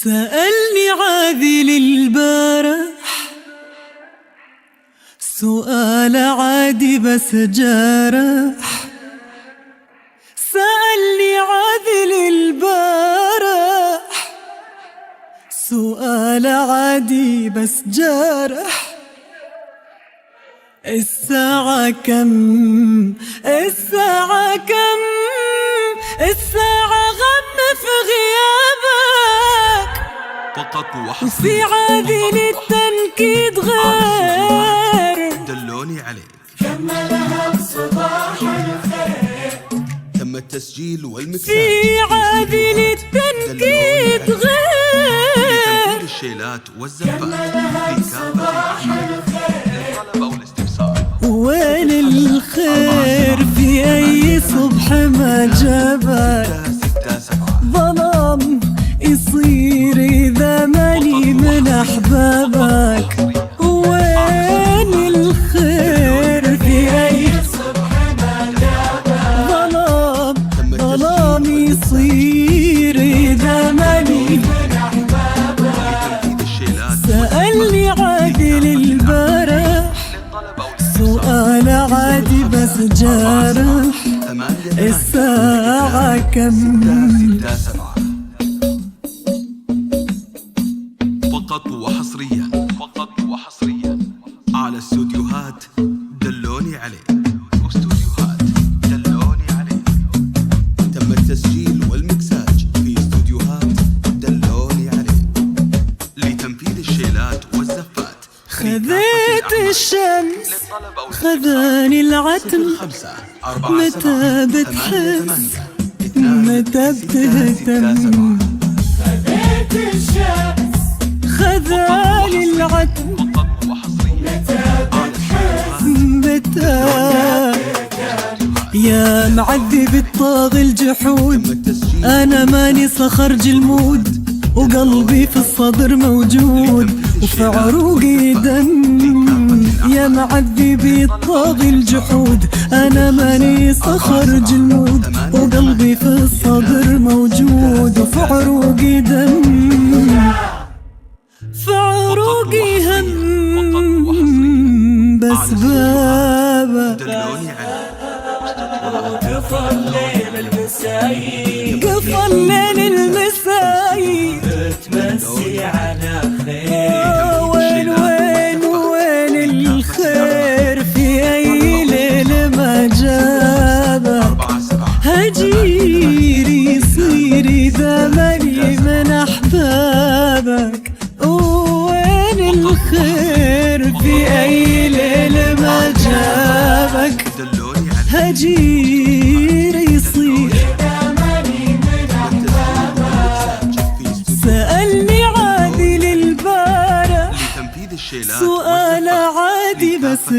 سألني عادل البارح سؤال عادي بس جارح. سألني عادل البارح سؤال عادي بس جارح. الساعة كم؟ الساعة كم؟ الساعة غم في غيابك فقط وفي عادل التنكيد غير. دلوني عليك كملها بصباح الخير. تم التسجيل والمكساج في عادل التنكيد غير. الشيلات والزفات كملها بصباح الخير. للطلب أو الاستفسار. وين الخير في أي صبح ما جابك؟ ظلام يصير إذا ماني من أحبابك. وين الخير في أي صبح ما جابك؟ ظلام يصير إذا ماني من أحبابك. سألني عادل البارح سؤال عادي بس جارح. الساعة كم؟ فقط وحصريا على استوديوهات دلوني عليك. استوديوهات دلوني عليك. تم التسجيل والمكساج في استوديوهات دلوني عليك لتنفيذ الشيلات والزفات. خذيت الشمس خذاني العتم. متى بتحس متى بتهتم؟ خذيت الشمس خذاني العتم. متى يا معذب الطاغي الجحود؟ أنا ماني صخر جلمود وقلبي في الصدر موجود وفي عروقي دم. يا معذبي الطاغي الجحود أنا ماني صخر جلمود وقلبي في الصدر موجود وفي عروقي دم. في عروقي هم بس بابك دلوني عليك. قفل الليل المسايب. قفل الليل المسايب. بتمسي على خير. وين وين وين الخير في أي ليل ما جابك؟ هجير يصير إذا ماني من أحبابك. وين الخير في أي ليل ما جابك؟ دلوني عليك. هجير يصير. سألني عادل البارح لتنفيذ الشيلات سؤال والزفات عادي بس